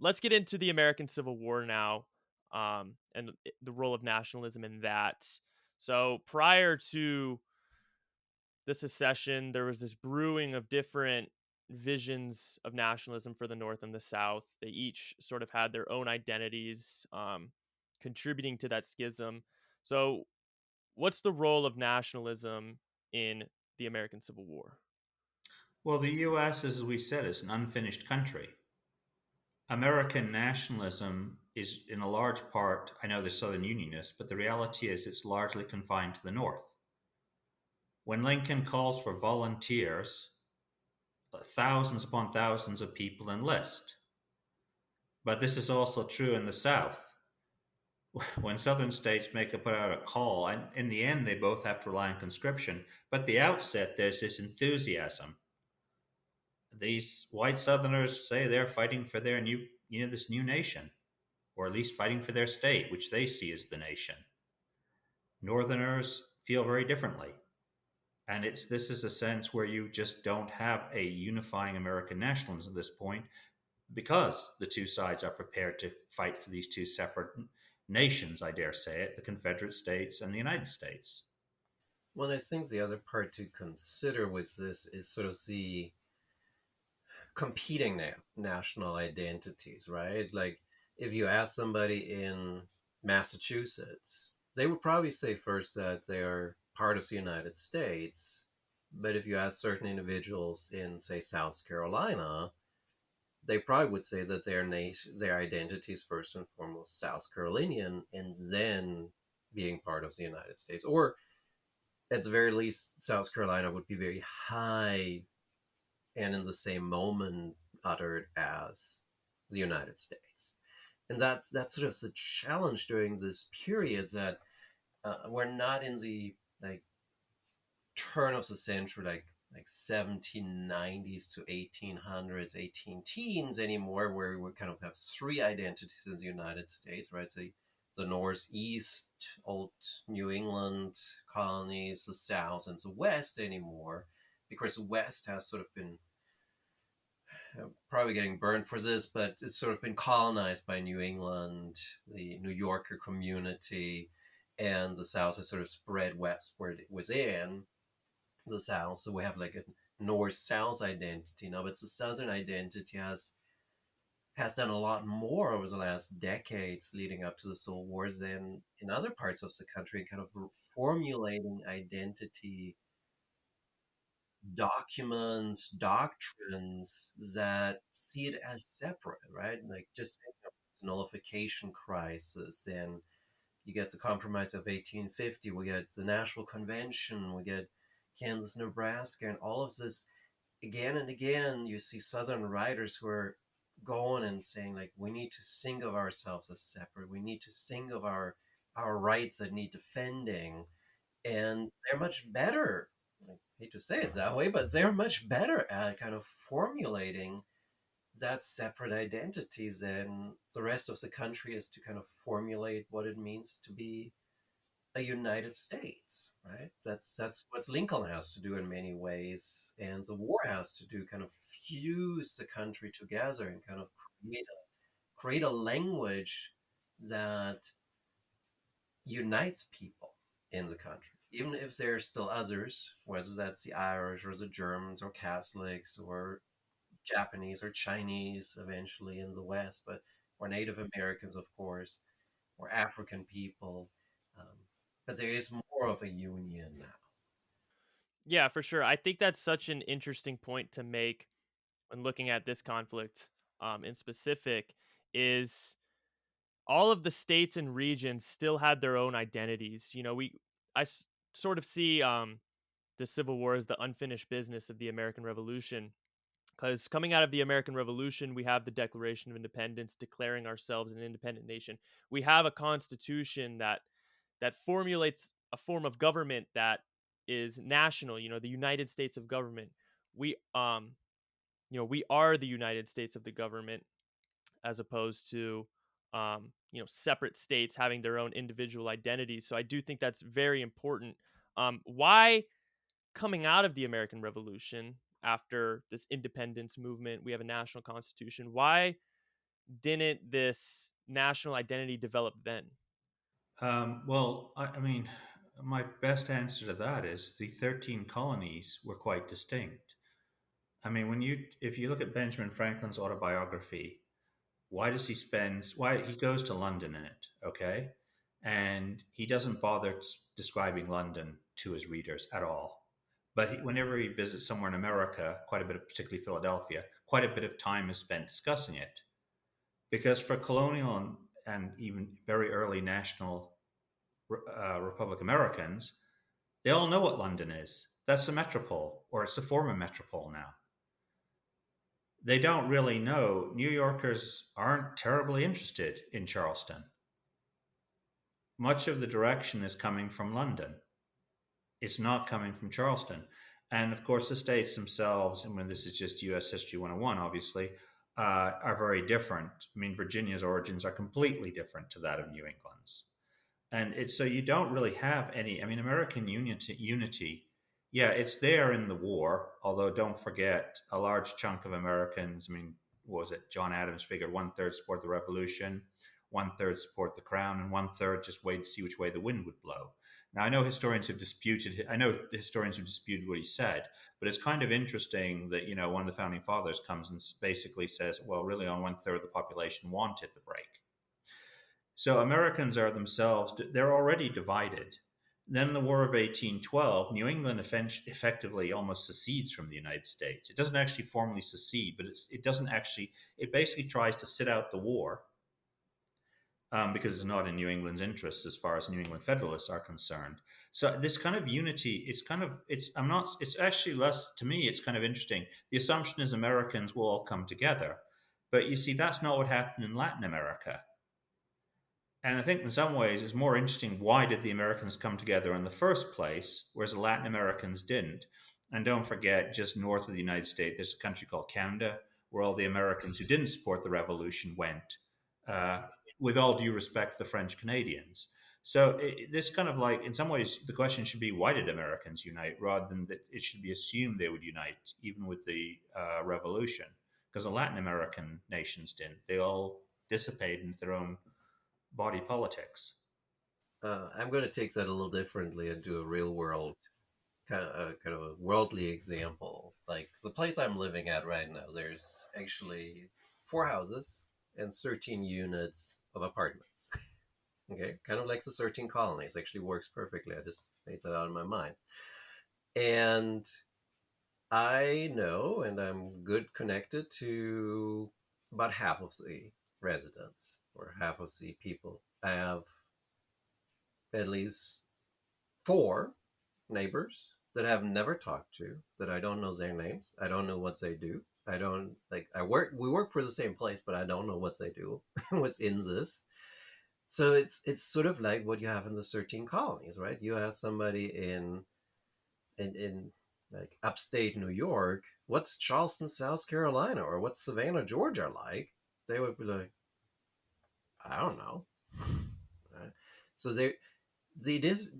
Let's get into the American Civil War now, and the role of nationalism in that. So prior to the secession, there was this brewing of different visions of nationalism for the North and the South. They each sort of had their own identities, contributing to that schism. So, what's the role of nationalism in the American Civil War? Well, the U.S., as we said, is an unfinished country. American nationalism is, in a large part, I know the Southern Unionists, but the reality is it's largely confined to the North. When Lincoln calls for volunteers, thousands upon thousands of people enlist. But this is also true in the South. When Southern states make a put out a call, and in the end they both have to rely on conscription, but at the outset there's this enthusiasm. These white Southerners say they're fighting for their new, this new nation, or at least fighting for their state, which they see as the nation. Northerners feel very differently. And this is a sense where you just don't have a unifying American nationalism at this point because the two sides are prepared to fight for these two separate nations, I dare say it, the Confederate States and the United States. Well, I think the other part to consider with this is sort of the competing national identities, right? Like, if you ask somebody in Massachusetts, they would probably say first that they are part of the United States. But if you ask certain individuals in, say, South Carolina, they probably would say that their identity is first and foremost South Carolinian, and then being part of the United States. Or at the very least, South Carolina would be very high and in the same moment uttered as the United States. And that's sort of the challenge during this period, that we're not in the like turn of the century, like 1790s to 1800s, 18 teens anymore, where we kind of have three identities in the United States, right? The Northeast, old New England colonies, the South, and the West anymore, because the West has sort of been probably getting burned for this, but it's sort of been colonized by New England, the New Yorker community, and the South has sort of spread westward within the South. So we have like a North-South identity now, but the Southern identity has done a lot more over the last decades leading up to the Civil War than in other parts of the country, kind of formulating identity documents, doctrines that see it as separate, right? Like just saying it's a nullification crisis, and you get the Compromise of 1850, we get the National Convention, we get Kansas, Nebraska, and all of this again and again. You see Southern writers who are going and saying like, we need to think of ourselves as separate. We need to think of our rights that need defending, and they're much better. I hate to say it that way, but they're much better at kind of formulating that separate identity than the rest of the country is to kind of formulate what it means to be a United States, right? That's what Lincoln has to do in many ways, and the war has to do, kind of fuse the country together and kind of create a language that unites people in the country, even if there's still others, whether that's the Irish or the Germans or Catholics or Japanese or Chinese eventually in the West, but or Native Americans, of course, or African people. Um, but there is more of a union now. Yeah, for sure. I think that's such an interesting point to make when looking at this conflict, in specific, is all of the states and regions still had their own identities. Sort of see the Civil War as the unfinished business of the American Revolution. Because coming out of the American Revolution, we have the Declaration of Independence declaring ourselves an independent nation. We have a constitution that formulates a form of government that is national. The United States of government. We we are the United States of the government, as opposed to separate states having their own individual identities. So I do think that's very important. Why coming out of the American Revolution, after this independence movement, we have a national constitution? Why didn't this national identity develop then? Well, I mean, my best answer to that is the 13 colonies were quite distinct. I mean, if you look at Benjamin Franklin's autobiography, why he goes to London in it, okay? And he doesn't bother describing London to his readers at all. But whenever he visits somewhere in America, quite a bit of, particularly Philadelphia, quite a bit of time is spent discussing it. Because for colonial and even very early national Republic Americans, they all know what London is. That's the metropole, or it's the former metropole now. They don't really know. New Yorkers aren't terribly interested in Charleston. Much of the direction is coming from London. It's not coming from Charleston. And of course, the states themselves, I mean, this is just US History 101, obviously, are very different. I mean, Virginia's origins are completely different to that of New England's. And it's so you don't really have any. I mean, American unity, yeah, it's there in the war. Although don't forget, a large chunk of Americans. I mean, what was it? John Adams figured 1/3 support the revolution, 1/3 support the crown, and 1/3 just wait to see which way the wind would blow. Now, I know historians have disputed. I know historians have disputed what he said, but it's kind of interesting that one of the founding fathers comes and basically says, "Well, really, on 1/3 of the population wanted the break." So Americans are themselves, they're already divided. Then in the War of 1812, New England effectively almost secedes from the United States. It doesn't actually formally secede, but it doesn't actually, it basically tries to sit out the war because it's not in New England's interests as far as New England Federalists are concerned. So this kind of unity, it's actually less, to me, it's kind of interesting. The assumption is Americans will all come together. But you see, that's not what happened in Latin America. And I think in some ways it's more interesting why did the Americans come together in the first place, whereas the Latin Americans didn't. And don't forget, just north of the United States, there's a country called Canada, where all the Americans who didn't support the revolution went, uh, with all due respect to the French Canadians. So this kind of like, in some ways, the question should be, why did Americans unite, rather than that it should be assumed they would unite, even with the revolution, because the Latin American nations didn't. They all dissipated into their own body politics. I'm going to take that a little differently and do a real world kind of a worldly example. Like the place I'm living at right now, there's actually 4 houses and 13 units of apartments. Okay, kind of like the 13 colonies. Actually works perfectly. I just made that out of my mind. And I know, and I'm good connected to about half of the residents or half of the people. I have at least 4 neighbors that I've never talked to, that I don't know their names. I don't know what they do. I don't like we work for the same place, but I don't know what they do within this. So it's sort of like what you have in the 13 colonies, right? You ask somebody in like upstate New York, what's Charleston, South Carolina, or what's Savannah, Georgia like? They would be like, I don't know. Right? So the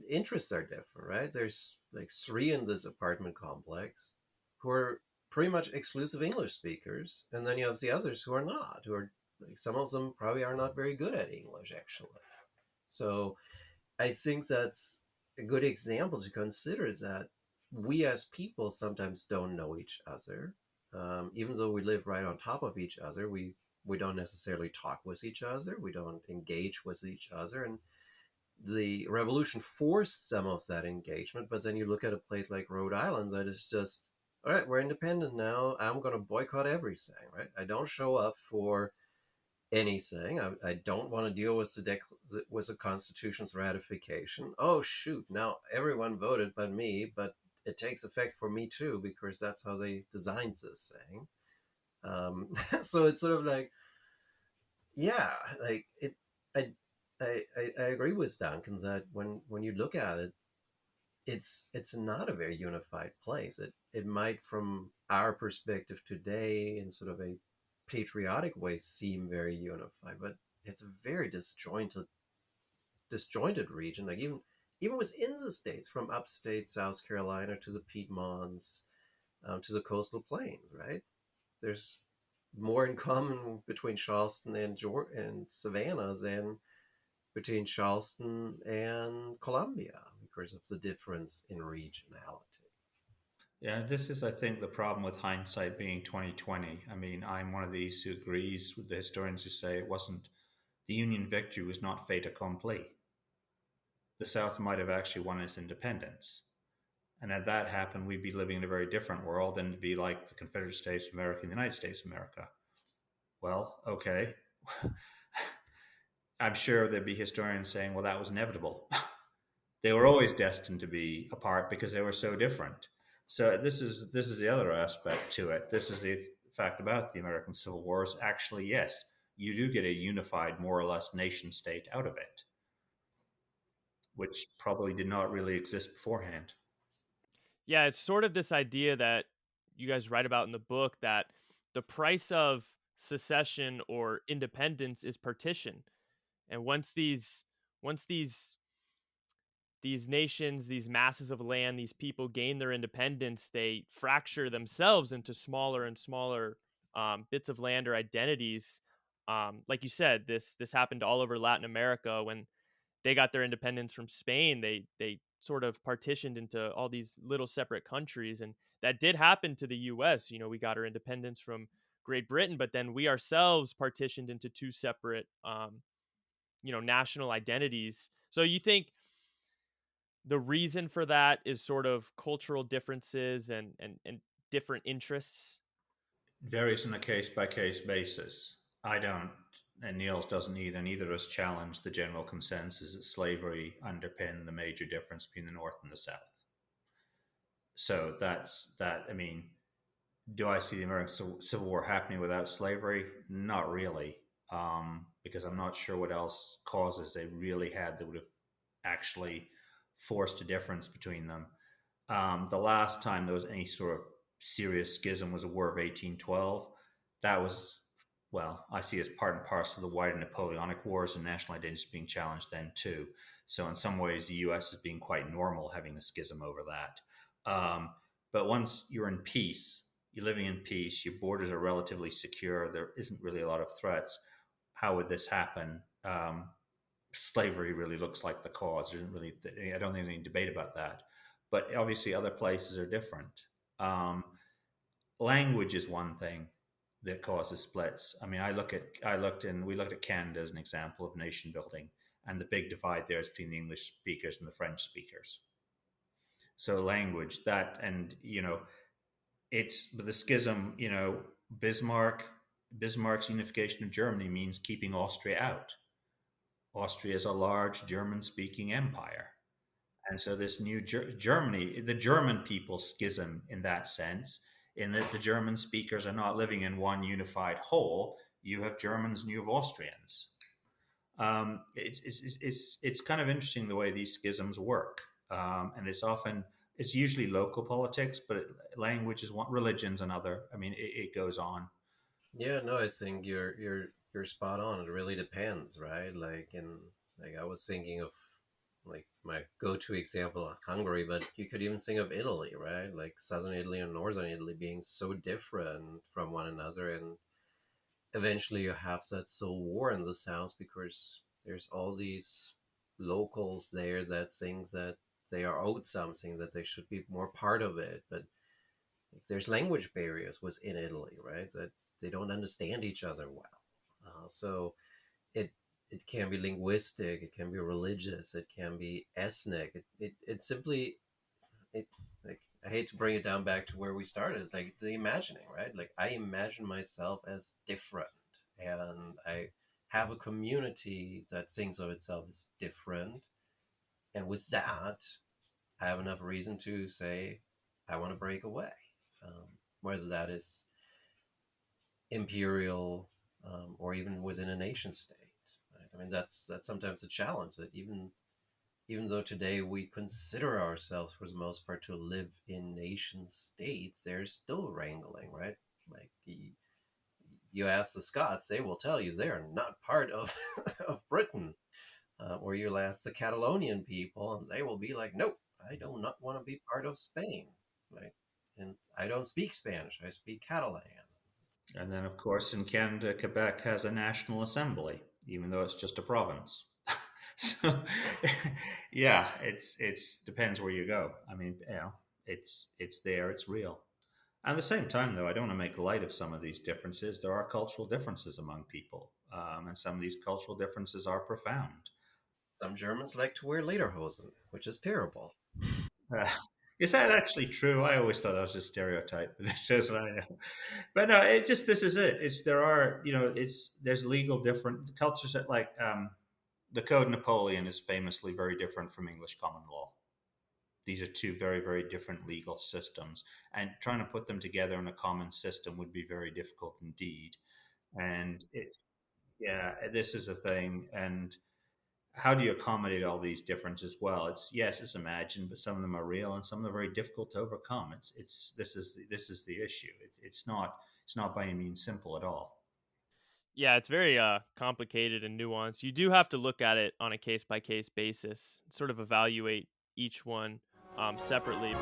interests are different, right? There's like 3 in this apartment complex who are pretty much exclusive English speakers, and then you have the others who are not, who are like some of them probably are not very good at English actually. So I think that's a good example to consider is that we as people sometimes don't know each other. Even though we live right on top of each other, we don't necessarily talk with each other. We don't engage with each other. And the revolution forced some of that engagement. But then you look at a place like Rhode Island that is just, all right, we're independent now. I'm going to boycott everything, right? I don't show up for anything. I don't want to deal with with the Constitution's ratification. Oh shoot! Now everyone voted but me, but it takes effect for me too because that's how they designed this thing. So it's sort of like, yeah, like it. I I agree with Duncan that when you look at it, it's not a very unified place. It might, from our perspective today, in sort of a patriotic way, seem very unified, but it's a very disjointed region. Like even within the states, from upstate South Carolina to the Piedmonts, to the coastal plains, right? There's more in common between Charleston and Savannah than between Charleston and Columbia because of the difference in regionality. Yeah, this is, I think, the problem with hindsight being 2020. I mean, I'm one of these who agrees with the historians who say it wasn't the Union victory was not fait accompli. The South might have actually won its independence. And had that happened, we'd be living in a very different world and it'd be like the Confederate States of America and the United States of America. Well, okay. I'm sure there'd be historians saying, well, that was inevitable. They were always destined to be apart because they were so different. So this is the other aspect to it. This is the fact about the American Civil War is actually, yes, you do get a unified, more or less nation state out of it, which probably did not really exist beforehand. Yeah, it's sort of this idea that you guys write about in the book that the price of secession or independence is partition. And once these nations, these masses of land, these people gain their independence, they fracture themselves into smaller and smaller bits of land or identities. Like you said, this happened all over Latin America when they got their independence from Spain. They sort of partitioned into all these little separate countries, and that did happen to the U.S. We got our independence from Great Britain, but then we ourselves partitioned into two separate, national identities. So you think the reason for that is sort of cultural differences and different interests? Varies on a case by case basis. I don't, and Niels doesn't either. Neither of us challenge the general consensus that slavery underpinned the major difference between the North and the South. So that's that. I mean, do I see the American Civil War happening without slavery? Not really, because I'm not sure what else causes they really had that would have actually forced a difference between them. The last time there was any sort of serious schism was the War of 1812. That was, well, I see as part and parcel of the wider Napoleonic Wars and national identity being challenged then too. So in some ways, the U.S. is being quite normal having a schism over that. But once you're in peace, you're living in peace, your borders are relatively secure, there isn't really a lot of threats. How would this happen? Slavery really looks like the cause. There isn't really, I don't think there's any debate about that. But obviously, other places are different. Um, Language is one thing that causes splits. I mean, we looked at Canada as an example of nation building, and the big divide there is between the English speakers and the French speakers. So language that, and it's but the schism. Bismarck Bismarck's unification of Germany means keeping Austria out. Austria is a large German-speaking empire. And so this new Germany, the German people schism in that sense, in that the German speakers are not living in one unified whole. You have Germans and you have Austrians. It's kind of interesting the way these schisms work, and it's usually local politics, but language is one, religion's another. I mean, it goes on. Yeah, no, I think you're spot on. It really depends, right? Like I was thinking of like my go-to example, Hungary, but you could even think of Italy, right? Like southern Italy and northern Italy being so different from one another, and eventually you have that civil war in the south because there's all these locals there that think that they are owed something, that they should be more part of it, but like, there's language barriers within Italy, right? That they don't understand each other well. So it it can be linguistic, it can be religious, it can be ethnic. It simply it like I hate to bring it down back to where we started. It's like the imagining, right? Like I imagine myself as different, and I have a community that thinks of itself as different, and with that, I have enough reason to say I want to break away. Whether that is imperial or even within a nation state. Right? I mean, that's sometimes a challenge that even though today we consider ourselves for the most part to live in nation states, there's still wrangling, right? Like you ask the Scots, they will tell you they are not part of of Britain. Or you'll ask the Catalonian people, and they will be like, "Nope, I do not want to be part of Spain." Right? And I don't speak Spanish; I speak Catalan. And then, of course, in Canada, Quebec has a national assembly, even though it's just a province. So, yeah, it's depends where you go. I mean, it's there, it's real. At the same time, though, I don't want to make light of some of these differences. There are cultural differences among people, and some of these cultural differences are profound. Some Germans like to wear lederhosen, which is terrible. Uh, is that actually true? I always thought that was a stereotype. But this is what I know. But no, it just this is it. It's there are it's there's legal different cultures that the Code Napoleon is famously very different from English common law. These are two very, very different legal systems, and trying to put them together in a common system would be very difficult indeed. And it's yeah, this is a thing. And how do you accommodate all these differences? Well, it's yes, it's imagined, but some of them are real, and some of them are very difficult to overcome. It's this is the issue. It's not by any means simple at all. Yeah, it's very complicated and nuanced. You do have to look at it on a case by case basis, sort of evaluate each one separately.